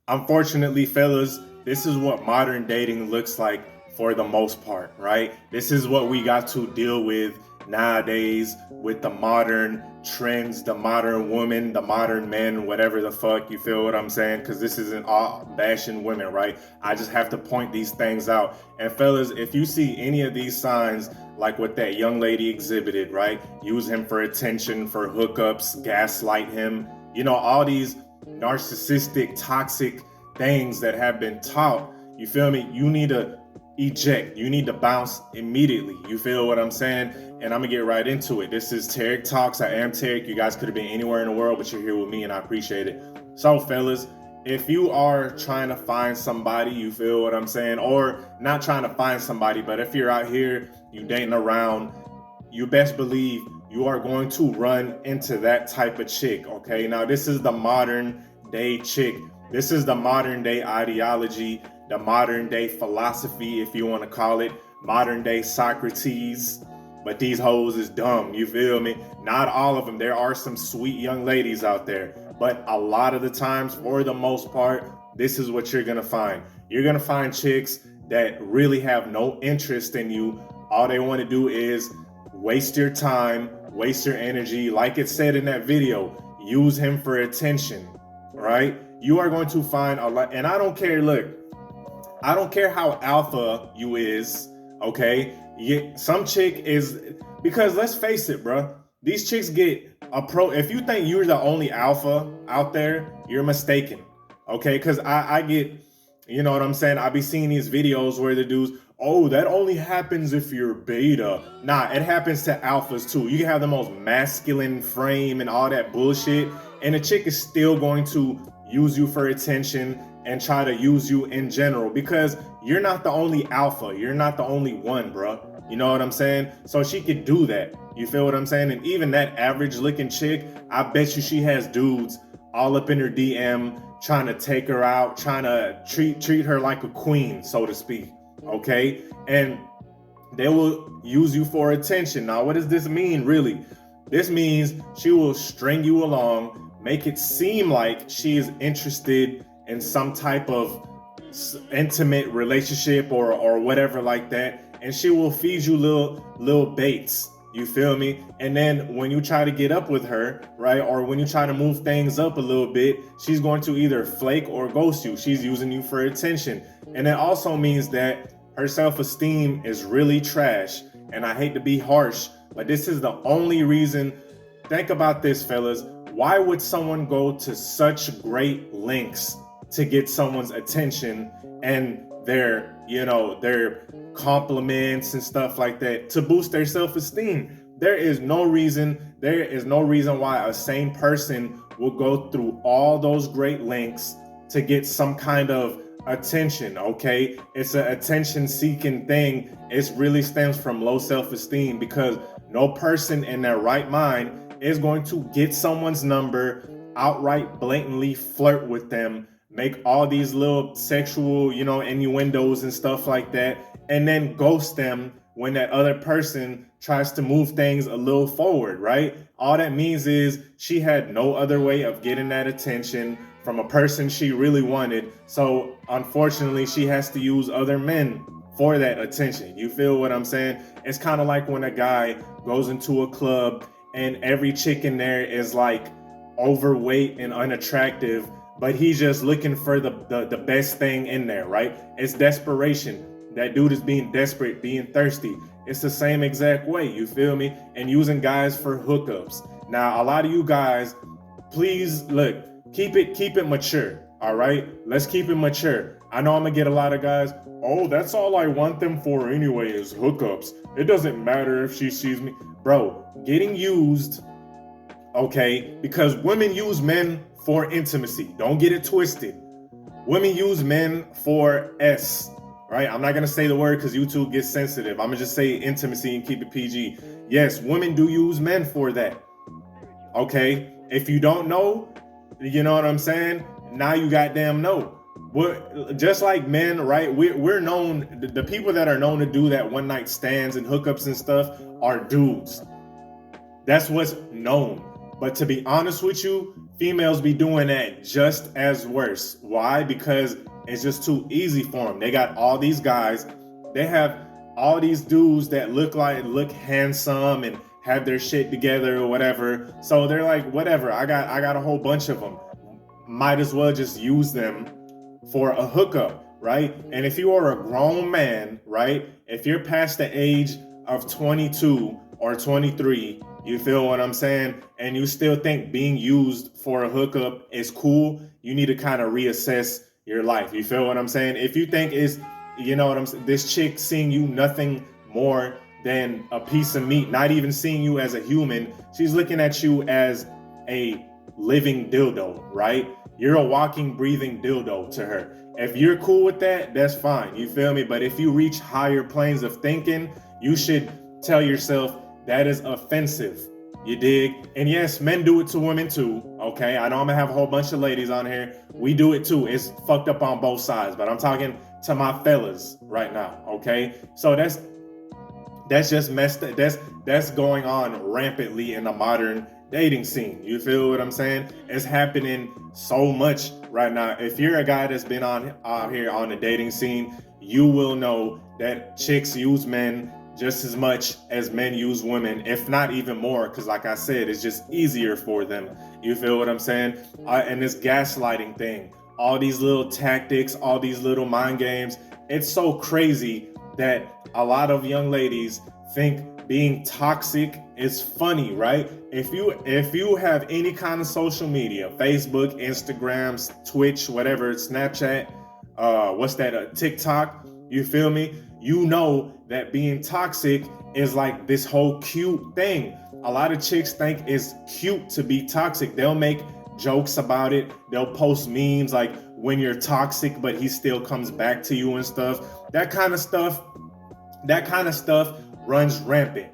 Unfortunately, fellas, this is what modern dating looks like for the most part, right? This is what we got to deal with nowadays with the modern trends, the modern woman, the modern men, whatever the fuck, you feel what I'm saying? Because this isn't all bashing women, right? I just have to point these things out. And fellas, if you see any of these signs, like what that young lady exhibited, right? Use him for attention, for hookups, gaslight him, all these narcissistic, toxic things that have been taught, you feel me? You need to eject. You need to bounce immediately. You feel what I'm saying? And I'm gonna get right into it. This is Tarik Talks. I am Tarik. You guys could have been anywhere in the world, but you're here with me and I appreciate it. So fellas, if you are trying to find somebody, you feel what I'm saying? Or not trying to find somebody, but if you're out here, you dating around, you best believe you are going to run into that type of chick, okay? Now, this is the modern day chick. This is the modern day ideology, the modern day philosophy, if you want to call it, modern day Socrates. But these hoes is dumb, you feel me? Not all of them. There are some sweet young ladies out there. But a lot of the times, for the most part, this is what you're going to find. You're going to find chicks that really have no interest in you. All they want to do is waste your time, waste your energy. Like it said in that video, use him for attention, right? You are going to find a lot, and I don't care, look, I don't care how alpha you is, okay? Some chick is, because let's face it, bro, these chicks get if you think you're the only alpha out there, you're mistaken, okay? Because I get, you know what I'm saying? I be seeing these videos where the dudes, oh, that only happens if you're beta. Nah, it happens to alphas too. You can have the most masculine frame and all that bullshit, and a chick is still going to use you for attention and try to use you in general because you're not the only alpha. You're not the only one, bro. You know what I'm saying? So she could do that. You feel what I'm saying? And even that average looking chick, I bet you she has dudes all up in her DM trying to take her out, trying to treat her like a queen, so to speak. Okay, and they will use you for attention. Now, what does this mean, really? This means she will string you along, make it seem like she is interested in some type of intimate relationship or whatever like that, and she will feed you little baits. You feel me? And then when you try to get up with her, right, or when you try to move things up a little bit, she's going to either flake or ghost you. She's using you for attention. And it also means that her self-esteem is really trash. And I hate to be harsh, but this is the only reason. Think about this, fellas. Why would someone go to such great lengths to get someone's attention and their compliments and stuff like that to boost their self-esteem? There is no reason why a sane person will go through all those great lengths to get some kind of attention, okay? It's an attention-seeking thing. It really stems from low self-esteem because no person in their right mind is going to get someone's number, outright blatantly flirt with them, make all these little sexual, innuendos and stuff like that, and then ghost them when that other person tries to move things a little forward, right? All that means is she had no other way of getting that attention from a person she really wanted. So unfortunately, she has to use other men for that attention. You feel what I'm saying? It's kind of like when a guy goes into a club and every chick in there is like overweight and unattractive, but he's just looking for the best thing in there, right? It's desperation. That dude is being desperate, being thirsty. It's the same exact way, you feel me? And using guys for hookups. Now, a lot of you guys, please look, keep it mature, all right? Let's keep it mature. I know I'm gonna get a lot of guys, oh, that's all I want them for anyway is hookups. It doesn't matter if she sees me. Bro, getting used, okay, because women use men for intimacy. Don't get it twisted. Women use men for right? I'm not going to say the word because YouTube gets sensitive. I'm going to just say intimacy and keep it PG. Yes, women do use men for that. Okay? If you don't know, you know what I'm saying? Now you goddamn know. Just like men, right? We're known, the people that are known to do that one night stands and hookups and stuff are dudes. That's what's known. But to be honest with you, females be doing that just as worse. Why? Because it's just too easy for them. They got all these guys. They have all these dudes that look handsome and have their shit together or whatever. So they're like, whatever. I got a whole bunch of them. Might as well just use them for a hookup, right? And if you are a grown man, right? If you're past the age of 22 or 23, you feel what I'm saying? And you still think being used for a hookup is cool, you need to kind of reassess your life. You feel what I'm saying? If you think it's, you know what I'm saying, this chick seeing you nothing more than a piece of meat, not even seeing you as a human, she's looking at you as a living dildo, right? You're a walking, breathing dildo to her. If you're cool with that, that's fine. You feel me? But if you reach higher planes of thinking, you should tell yourself that is offensive. You dig? And yes, men do it to women too. Okay, I know I'm gonna have a whole bunch of ladies on here. We do it too. It's fucked up on both sides, but I'm talking to my fellas right now. Okay, so that's just messed up. That's going on rampantly in the modern dating scene. You feel what I'm saying? It's happening so much right now. If you're a guy that's been on out here on the dating scene, you will know that chicks use men just as much as men use women, if not even more, because like I said, it's just easier for them. You feel what I'm saying? And this gaslighting thing, all these little tactics, all these little mind games, it's so crazy that a lot of young ladies think being toxic is funny, right? If you have any kind of social media, Facebook, Instagram, Twitch, whatever, Snapchat, TikTok, you feel me? You know that being toxic is like this whole cute thing. A lot of chicks think it's cute to be toxic. They'll make jokes about it. They'll post memes like when you're toxic, but he still comes back to you and stuff. That kind of stuff runs rampant.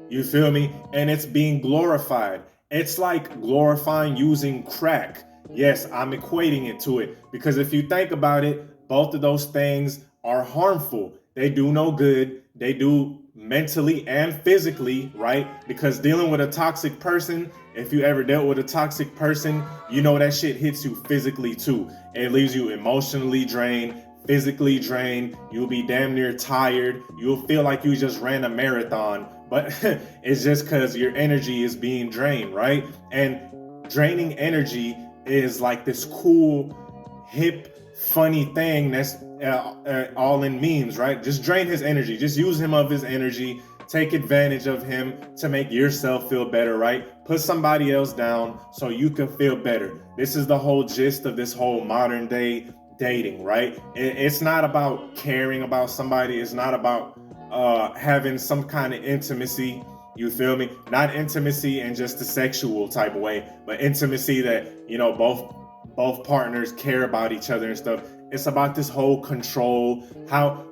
You feel me? And it's being glorified. It's like glorifying using crack. Yes, I'm equating it to it because if you think about it, both of those things are harmful. They do no good. They do mentally and physically, right? Because dealing with a toxic person, if you ever dealt with a toxic person, you know that shit hits you physically too. It leaves you emotionally drained, physically drained. You'll be damn near tired. You'll feel like you just ran a marathon, but it's just because your energy is being drained, right? And draining energy is like this cool, hip, funny thing that's all in memes, right? Just drain his energy. Just use him of his energy. Take advantage of him to make yourself feel better, right? Put somebody else down so you can feel better. This is the whole gist of this whole modern day dating, right? It's not about caring about somebody. It's not about having some kind of intimacy. You feel me? Not intimacy in just a sexual type of way, but intimacy that, you know, both partners care about each other and stuff. It's about this whole control,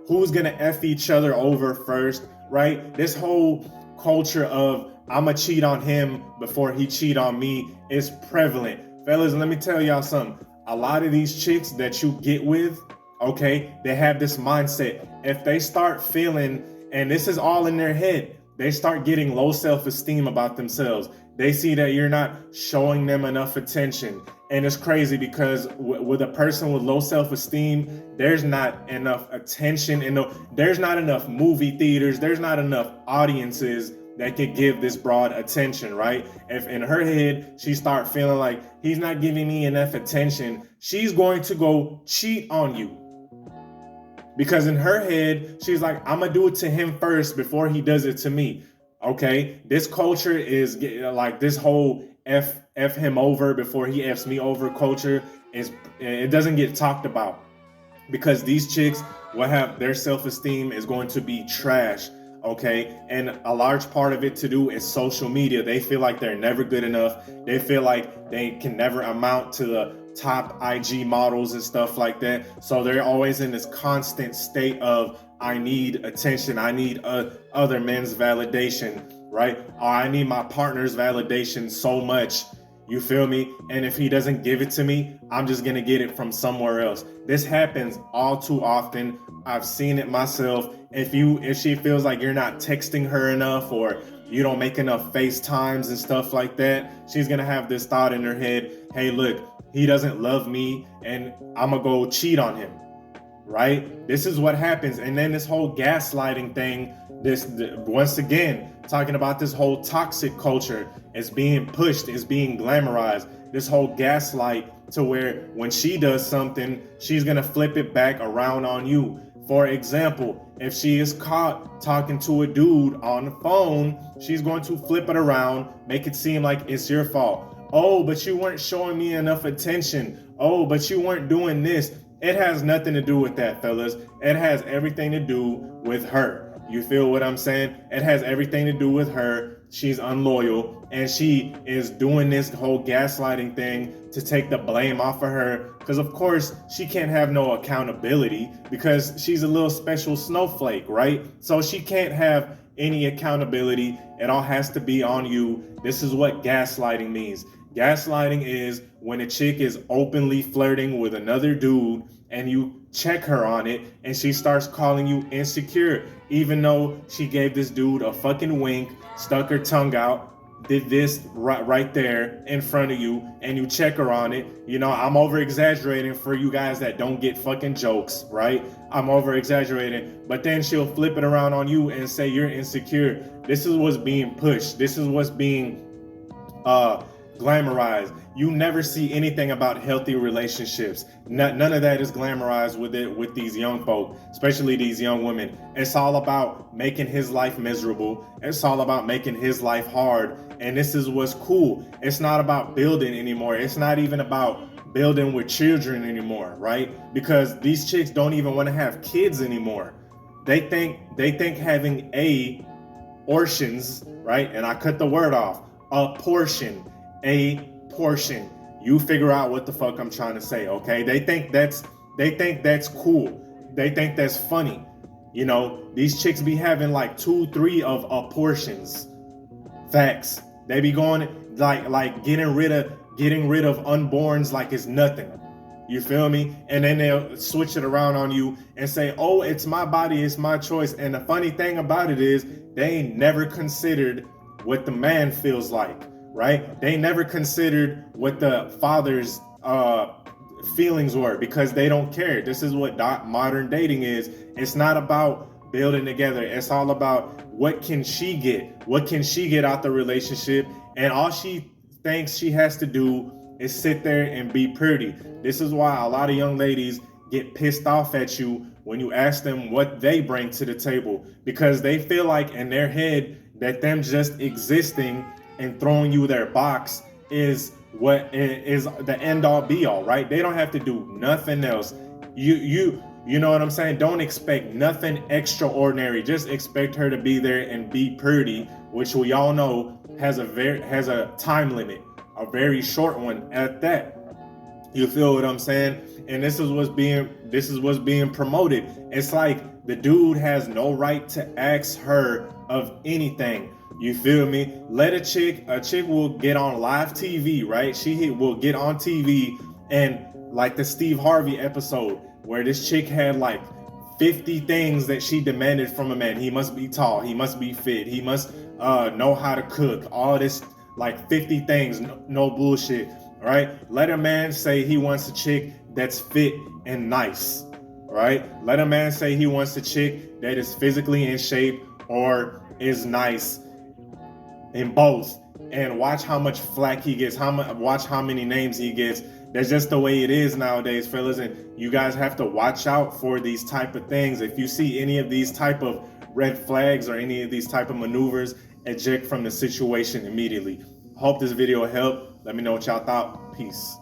who's gonna F each other over first, right? This whole culture of I'ma cheat on him before he cheat on me is prevalent. Fellas, let me tell y'all something. A lot of these chicks that you get with, okay, they have this mindset. If they start feeling, and this is all in their head, they start getting low self-esteem about themselves. They see that you're not showing them enough attention. And it's crazy because with a person with low self-esteem, there's not enough attention, and there's not enough movie theaters, there's not enough audiences that could give this broad attention, right? If in her head, she start feeling like he's not giving me enough attention, she's going to go cheat on you. Because in her head, she's like, I'm gonna do it to him first before he does it to me. Okay, this culture is like this whole F him over before he F's me over culture it doesn't get talked about because these chicks will have their self-esteem is going to be trash. Okay, and a large part of it to do is social media. They feel like they're never good enough. They feel like they can never amount to the top IG models and stuff like that. So they're always in this constant state of I need attention. I need other men's validation, right? Or I need my partner's validation so much. You feel me? And if he doesn't give it to me, I'm just gonna get it from somewhere else. This happens all too often. I've seen it myself. If she feels like you're not texting her enough, or you don't make enough FaceTimes and stuff like that, she's gonna have this thought in her head, hey, look, he doesn't love me and I'm gonna go cheat on him. Right? This is what happens. And then this whole gaslighting thing, once again, talking about this whole toxic culture, is being pushed, is being glamorized. This whole gaslight, to where when she does something, she's gonna flip it back around on you. For example, if she is caught talking to a dude on the phone, she's going to flip it around, make it seem like it's your fault. Oh, but you weren't showing me enough attention. Oh, but you weren't doing this. It has nothing to do with that, fellas. It has everything to do with her. You feel what I'm saying? It has everything to do with her. She's unloyal, and she is doing this whole gaslighting thing to take the blame off of her. Because of course, she can't have no accountability, because she's a little special snowflake, right? So she can't have any accountability. It all has to be on you. This is what gaslighting means. Gaslighting is when a chick is openly flirting with another dude and you check her on it and she starts calling you insecure, even though she gave this dude a fucking wink, stuck her tongue out, did this right there in front of you, and you check her on it. You know, I'm over exaggerating for you guys that don't get fucking jokes, right? I'm over exaggerating, but then she'll flip it around on you and say you're insecure. This is what's being pushed. This is what's being glamorized. You never see anything about healthy relationships. None of that is glamorized with these young folk, especially these young women. It's all about making his life miserable. It's all about making his life hard. And this is what's cool. It's not about building anymore. It's not even about building with children anymore, right? Because these chicks don't even want to have kids anymore. They think having abortions, right? And I cut the word off. A portion. You figure out what the fuck I'm trying to say, okay? They think that's cool. They think that's funny. You know, these chicks be having like 2-3 of abortions. Facts. They be going like getting rid of unborns like it's nothing. You feel me? And then they'll switch it around on you and say, oh, it's my body, it's my choice. And the funny thing about it is they ain't never considered what the man feels like. Right? They never considered what the father's feelings were, because they don't care. This is what modern dating is. It's not about building together. It's all about what can she get? What can she get out the relationship? And all she thinks she has to do is sit there and be pretty. This is why a lot of young ladies get pissed off at you when you ask them what they bring to the table, because they feel like in their head that them just existing and throwing you their box is what is the end all be all, right? They don't have to do nothing else. You know what I'm saying? Don't expect nothing extraordinary. Just expect her to be there and be pretty, which we all know has a time limit, a very short one at that. You feel what I'm saying? And this is what's being promoted. It's like the dude has no right to ask her of anything. You feel me? Let a chick will get on live TV, right? She will get on TV, and like the Steve Harvey episode where this chick had like 50 things that she demanded from a man. He must be tall, he must be fit, he must know how to cook, all this, like 50 things, no bullshit, right? Let a man say he wants a chick that's fit and nice, right? Let a man say he wants a chick that is physically in shape or is nice, in both, and watch how much flack he gets, watch how many names he gets. That's just the way it is nowadays, fellas, and you guys have to watch out for these type of things. If you see any of these type of red flags or any of these type of maneuvers, eject from the situation immediately. Hope this video helped. Let me know what y'all thought. Peace.